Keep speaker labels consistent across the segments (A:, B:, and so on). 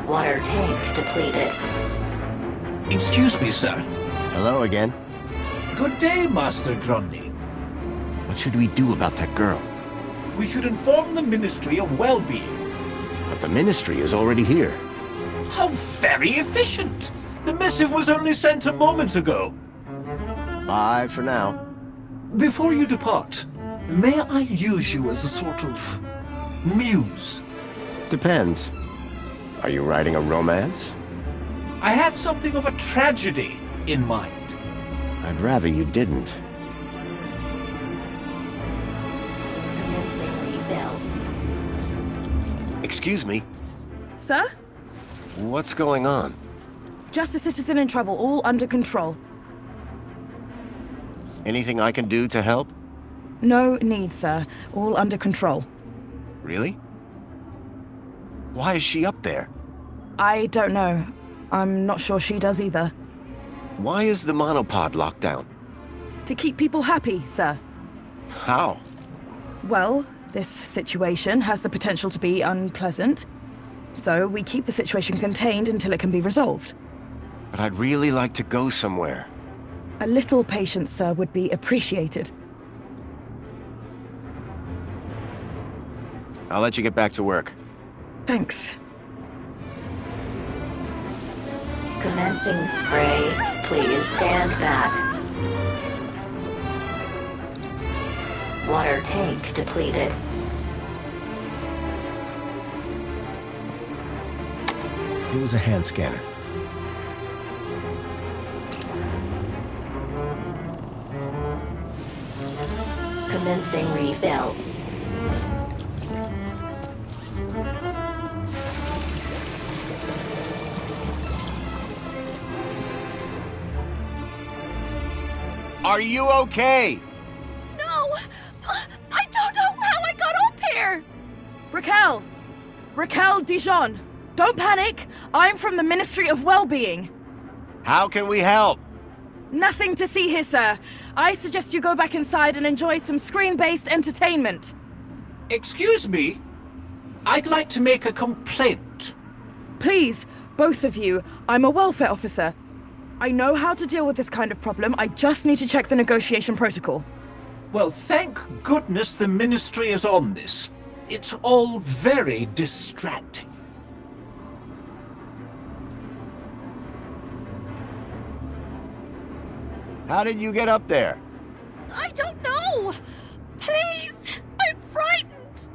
A: Water tank depleted.
B: Excuse me, sir.
C: Hello again.
B: Good day, Master Grundy.
C: What should we do about that girl?
B: We should inform the Ministry of Well-being.
C: But the Ministry is already here.
B: How very efficient! The missive was only sent a moment ago.
C: Bye for now.
B: Before you depart, may I use you as a sort of muse?
C: Depends. Are you writing a romance?
B: I had something of a tragedy in mind.
C: I'd rather you didn't.
A: Commencing refill.
C: Excuse me,
D: Sir?
C: what's going on?
D: Just a citizen in trouble, all under control.
C: Anything I can do to help?
D: No need, sir. All under control.
C: Really? Why is she up there?
D: I don't know. I'm not sure she does either.
C: Why is the monopod locked down?
D: To keep people happy, sir.
C: How?
D: Well, this situation has the potential to be unpleasant. So we keep the situation contained until it can be resolved.
C: But I'd really like to go somewhere.
D: A little patience, sir, would be appreciated.
C: I'll let you get back to work.
D: Thanks.
A: Commencing spray. Please stand back. Water tank depleted.
C: It was a hand scanner.
A: Commencing refill.
C: Are you okay?
D: No! I don't know how I got up here! Raquel! Raquel Dijon! Don't panic! I'm from the Ministry of Well-being.
C: How can we help?
D: Nothing to see here, sir. I suggest you go back inside and enjoy some screen-based entertainment.
B: Excuse me? I'd like to make a complaint.
D: Please, both of you, I'm a welfare officer. I know how to deal with this kind of problem. I just need to check the negotiation protocol.
B: Well, thank goodness the Ministry is on this. It's all very distracting.
C: How did you get up there?
D: I don't know! Please! I'm frightened!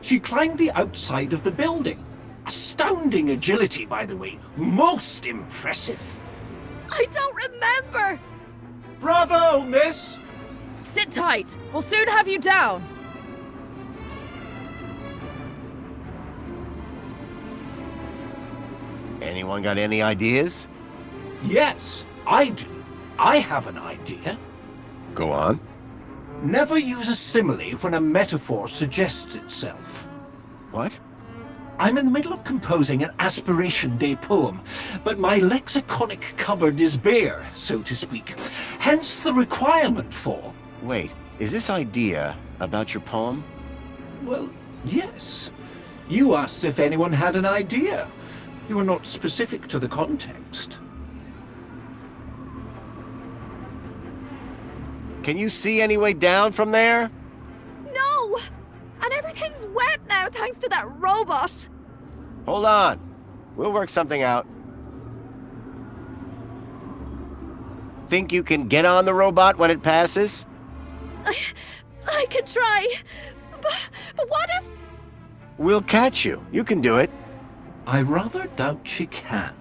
B: She climbed the outside of the building. Astounding agility, by the way. Most impressive.
D: I don't remember!
B: Bravo, miss!
D: Sit tight. We'll soon have you down.
C: Anyone got any ideas?
B: Yes, I do. I have an idea.
C: Go on.
B: Never use a simile when a metaphor suggests itself.
C: What?
B: I'm in the middle of composing an Aspiration Day poem, but my lexiconic cupboard is bare, so to speak. Hence the requirement for...
C: Wait, is this idea about your poem?
B: Well, yes. You asked if anyone had an idea. You were not specific to the context.
C: Can you see any way down from there?
D: No! And everything's wet now thanks to that robot.
C: Hold on. We'll work something out. Think you can get on the robot when it passes?
D: I can try. But what if...
C: We'll catch you. You can do it.
B: I rather doubt she can.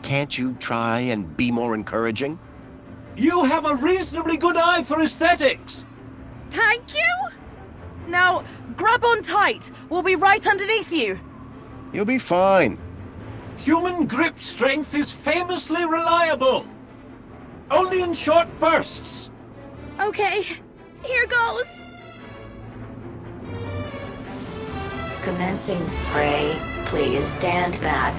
C: Can't you try and be more encouraging?
B: You have a reasonably good eye for aesthetics!
D: Thank you? Now, grab on tight. We'll be right underneath you.
C: You'll be fine.
B: Human grip strength is famously reliable. Only in short bursts.
D: Okay, here goes.
A: Commencing spray. Please stand back.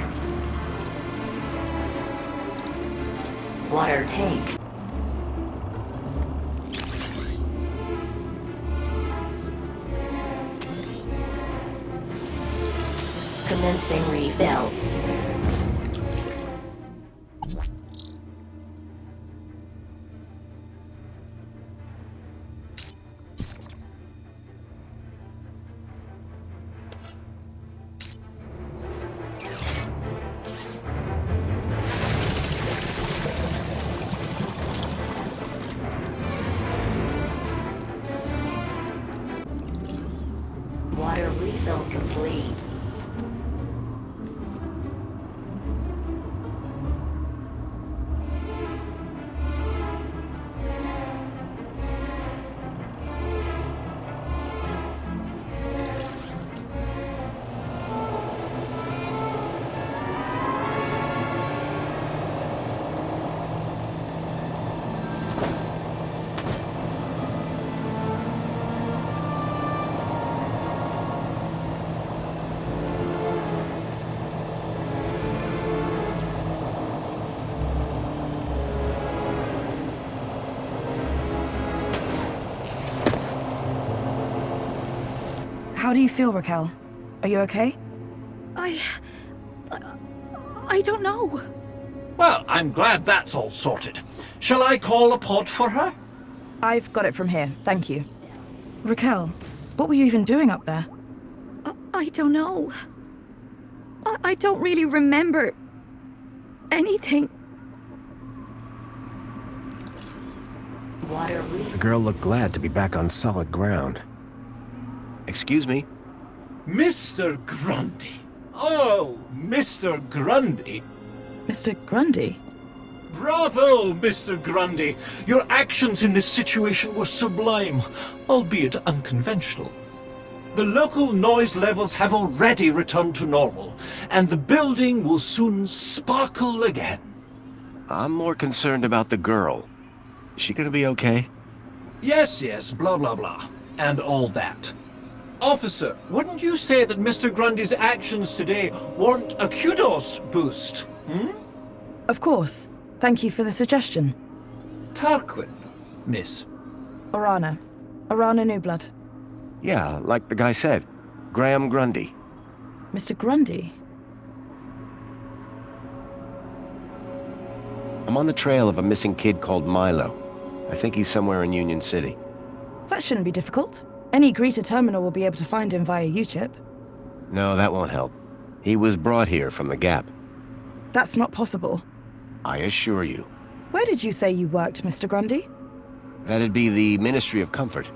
A: Water tank. Commencing refill. Water refill complete.
D: How do you feel, Raquel? Are you okay? I don't know.
B: Well, I'm glad that's all sorted. Shall I call a pod for her?
D: I've got it from here, thank you. Raquel, what were you even doing up there?
E: I don't know. I don't really remember anything.
A: Water
C: The
A: refill.
C: girl looked glad to be back on solid ground. Excuse me?
B: Mr. Grundy. Oh, Mr. Grundy.
D: Mr. Grundy?
B: Bravo, Mr. Grundy. Your actions in this situation were sublime, albeit unconventional. The local noise levels have already returned to normal, and the building will soon sparkle again.
C: I'm more concerned about the girl. Is she gonna be okay?
B: Yes, blah, blah, blah, and all that. Officer, wouldn't you say that Mr. Grundy's actions today warrant a kudos boost,
D: Of course. Thank you for the suggestion.
B: Tarquin, miss.
D: Orana. Orana Newblood.
C: Yeah, like the guy said. Graham Grundy.
D: Mr. Grundy?
C: I'm on the trail of a missing kid called Milo. I think he's somewhere in Union City.
D: That shouldn't be difficult. Any greeter terminal will be able to find him via U-chip.
C: No, that won't help. He was brought here from the Gap.
D: That's not possible.
C: I assure you.
D: Where did you say you worked, Mr. Grundy?
C: That'd be the Ministry of Comfort.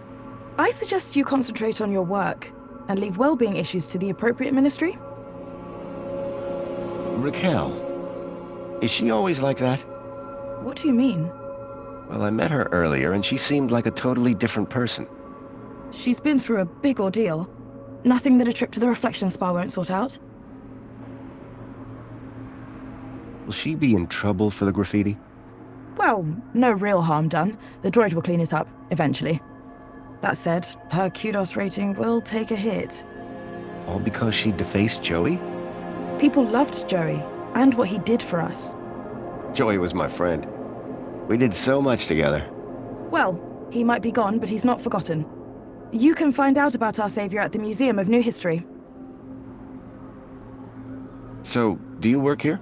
D: I suggest you concentrate on your work and leave well-being issues to the appropriate ministry.
C: Raquel. Is she always like that?
D: What do you mean?
C: Well, I met her earlier and she seemed like a totally different person.
D: She's been through a big ordeal. Nothing that a trip to the reflection spa won't sort out.
C: Will she be in trouble for the graffiti?
D: Well, no real harm done. The droid will clean it up, eventually. That said, her kudos rating will take a hit.
C: All because she defaced Joey?
D: People loved Joey, and what he did for us.
C: Joey was my friend. We did so much together.
D: Well, he might be gone, but he's not forgotten. You can find out about our savior at the Museum of New History.
C: So, do you work here?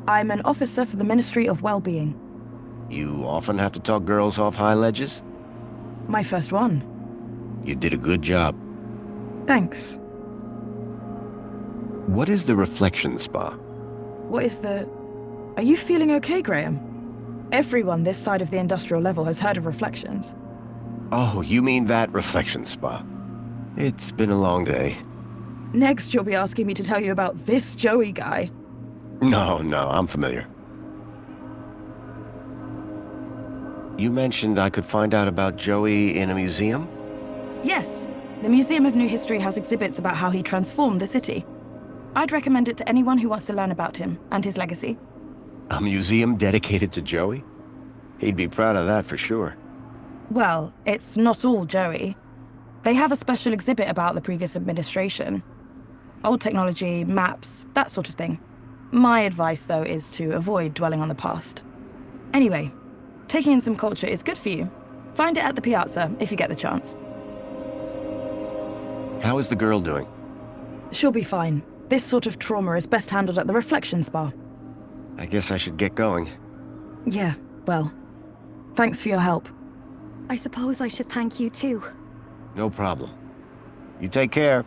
D: I'm an officer for the Ministry of Well-being.
C: You often have to talk girls off high ledges?
D: My first one.
C: You did a good job.
D: Thanks.
C: What is the reflection spa?
D: What is the... Are you feeling okay, Graham? Everyone this side of the industrial level has heard of reflections.
C: Oh, you mean that reflection spa. It's been a long day.
D: Next, you'll be asking me to tell you about this Joey guy.
C: No, I'm familiar. You mentioned I could find out about Joey in a museum?
D: Yes, the Museum of New History has exhibits about how he transformed the city. I'd recommend it to anyone who wants to learn about him and his legacy.
C: A museum dedicated to Joey? He'd be proud of that for sure.
D: Well, it's not all Joey. They have a special exhibit about the previous administration. Old technology, maps, that sort of thing. My advice, though, is to avoid dwelling on the past. Anyway, taking in some culture is good for you. Find it at the Piazza if you get the chance.
C: How is the girl doing?
D: She'll be fine. This sort of trauma is best handled at the reflection spa.
C: I guess I should get going.
D: Yeah, well, thanks for your help.
E: I suppose I should thank you too.
C: No problem. You take care.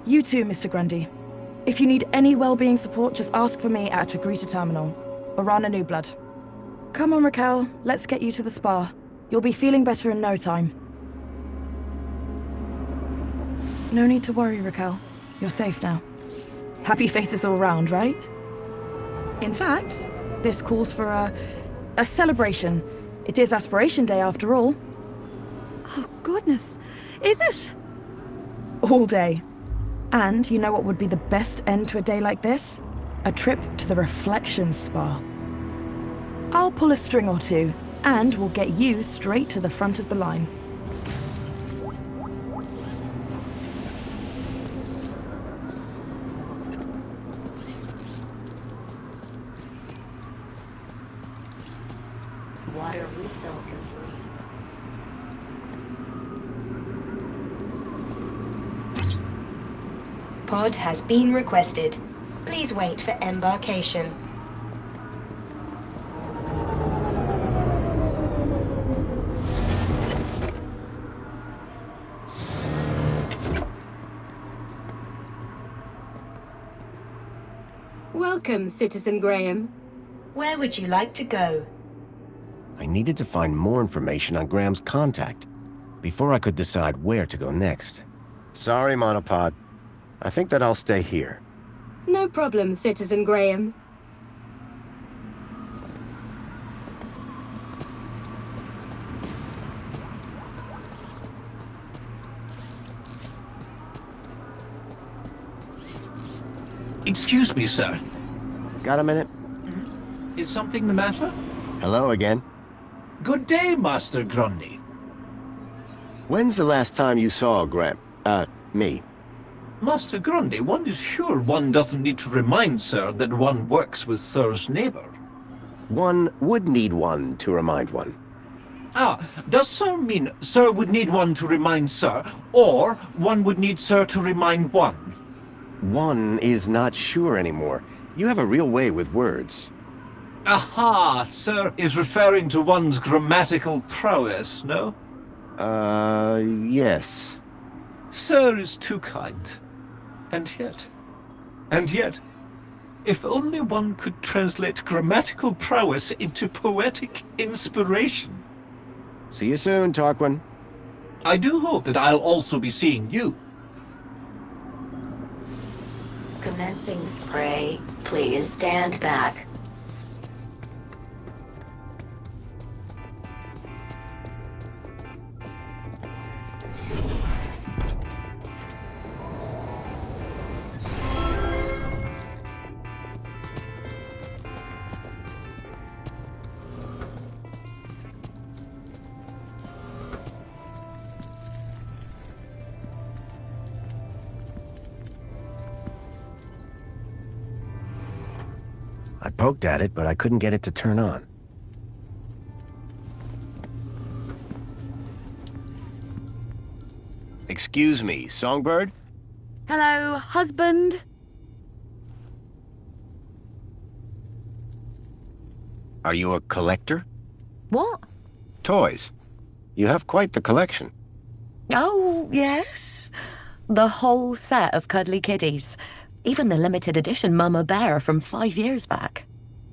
D: You too, Mr. Grundy. If you need any well-being support, just ask for me at Agrita Terminal, or Rana New Blood. Come on, Raquel, let's get you to the spa. You'll be feeling better in no time. No need to worry, Raquel. You're safe now. Happy faces all round, right? In fact, this calls for a celebration. It is Aspiration Day after all.
E: Oh, goodness. Is it?
D: All day. And you know what would be the best end to a day like this? A trip to the Reflection Spa. I'll pull a string or two, and we'll get you straight to the front of the line.
A: Water refill complete.
F: Pod has been requested. Please wait for embarkation. Welcome, Citizen Graham. Where would you like to go?
C: I needed to find more information on Graham's contact before I could decide where to go next. Sorry, Monopod. I think that I'll stay here.
F: No problem, Citizen Graham.
B: Excuse me, sir.
C: Got a minute?
B: Is something the matter?
C: Hello again.
B: Good day, Master Grundy.
C: When's the last time you saw Graham? Me.
B: Master Grundy, one is sure one doesn't need to remind Sir that one works with Sir's neighbor.
C: One would need one to remind one.
B: Ah, does Sir mean Sir would need one to remind Sir, or one would need Sir to remind one?
C: One is not sure anymore. You have a real way with words.
B: Aha, Sir is referring to one's grammatical prowess, no?
C: Yes.
B: Sir is too kind. And yet, if only one could translate grammatical prowess into poetic inspiration.
C: See you soon, Tarquin.
B: I do hope that I'll also be seeing you.
A: Commencing spray. Please stand back.
C: I poked at it, but I couldn't get it to turn on. Excuse me, Songbird?
E: Hello, husband?
C: Are you a collector?
G: What?
C: Toys. You have quite the collection.
G: Oh, yes. The whole set of cuddly kitties. Even the limited edition Mama Bear from 5 years back.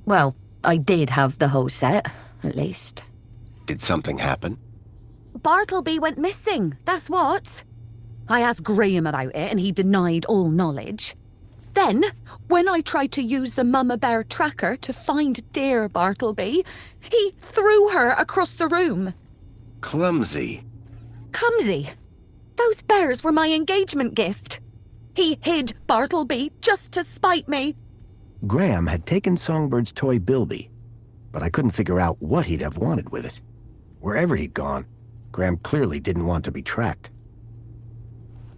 G: Well, I did have the whole set, at least.
C: Did something happen?
H: Bartleby went missing, that's what. I asked Graham about it and he denied all knowledge. Then, when I tried to use the Mama Bear tracker to find dear Bartleby, he threw her across the room.
C: Clumsy.
H: Clumsy? Those bears were my engagement gift. He hid Bartleby just to spite me.
C: Graham had taken Songbird's toy Bilby, but I couldn't figure out what he'd have wanted with it. Wherever he'd gone, Graham clearly didn't want to be tracked.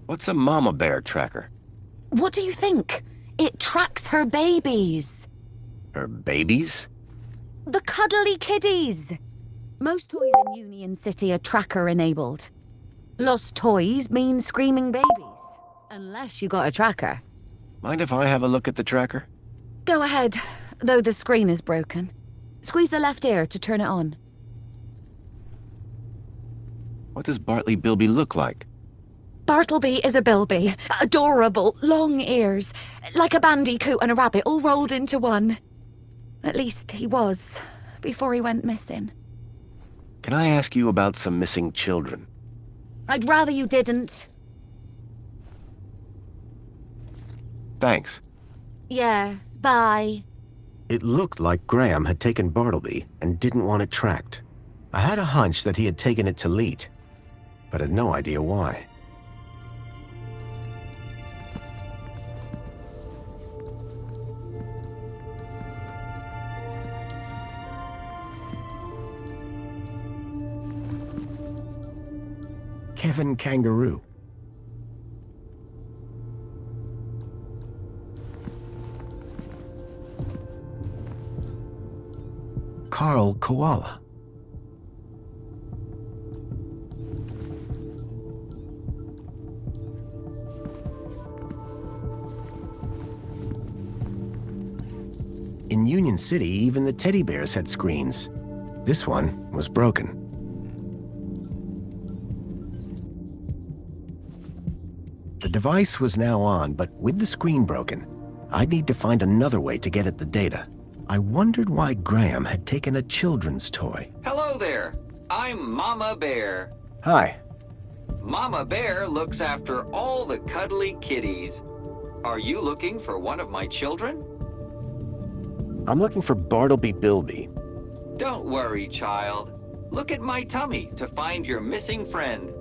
C: What's a Mama Bear tracker?
H: What do you think? It tracks her babies.
C: Her babies?
H: The cuddly kiddies. Most toys in Union City are tracker-enabled. Lost toys mean screaming babies. Unless you got a tracker.
C: Mind if I have a look at the tracker?
H: Go ahead, though the screen is broken. Squeeze the left ear to turn it on.
C: What does Bartley Bilby look like?
H: Bartleby is a bilby. Adorable, long ears. Like a bandicoot and a rabbit all rolled into one. At least he was, before he went missing.
C: Can I ask you about some missing children?
H: I'd rather you didn't.
C: Thanks.
H: Yeah, bye.
C: It looked like Graham had taken Bartleby and didn't want it tracked. I had a hunch that he had taken it to Leet, but had no idea why. Kevin Kangaroo. Carl Koala. In Union City, even the teddy bears had screens. This one was broken. The device was now on, but with the screen broken, I'd need to find another way to get at the data. I wondered why Graham had taken a children's toy.
I: Hello there. I'm Mama Bear.
C: Hi.
I: Mama Bear looks after all the cuddly kitties. Are you looking for one of my children?
C: I'm looking for Bartleby Bilby.
I: Don't worry, child. Look at my tummy to find your missing friend.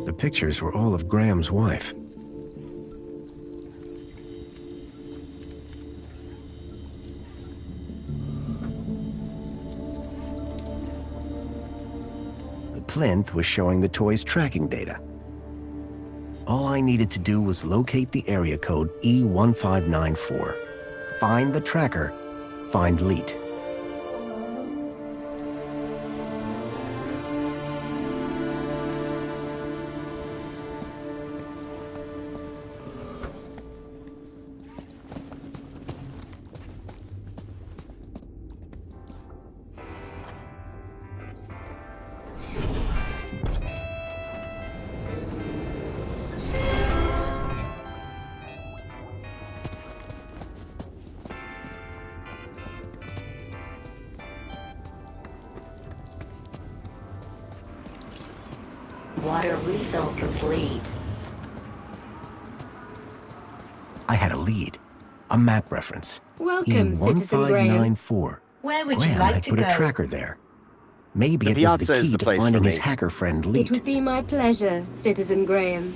C: The pictures were all of Graham's wife. The plinth was showing the toy's tracking data. All I needed to do was locate the area code E1594. Find the tracker, find Leet.
A: Water refill complete.
C: I had a lead, a map reference.
F: Welcome, Citizen Graham.
C: E1594.
F: Where would
C: Graham
F: you like
C: had
F: to
C: put
F: go?
C: a tracker there. Maybe
J: The
C: it was
J: piazza
C: the
J: is
C: key
J: the
C: to
J: place
C: finding
J: for
C: his
J: me.
C: hacker friend
F: It
C: Leet.
F: would be my pleasure, Citizen Graham.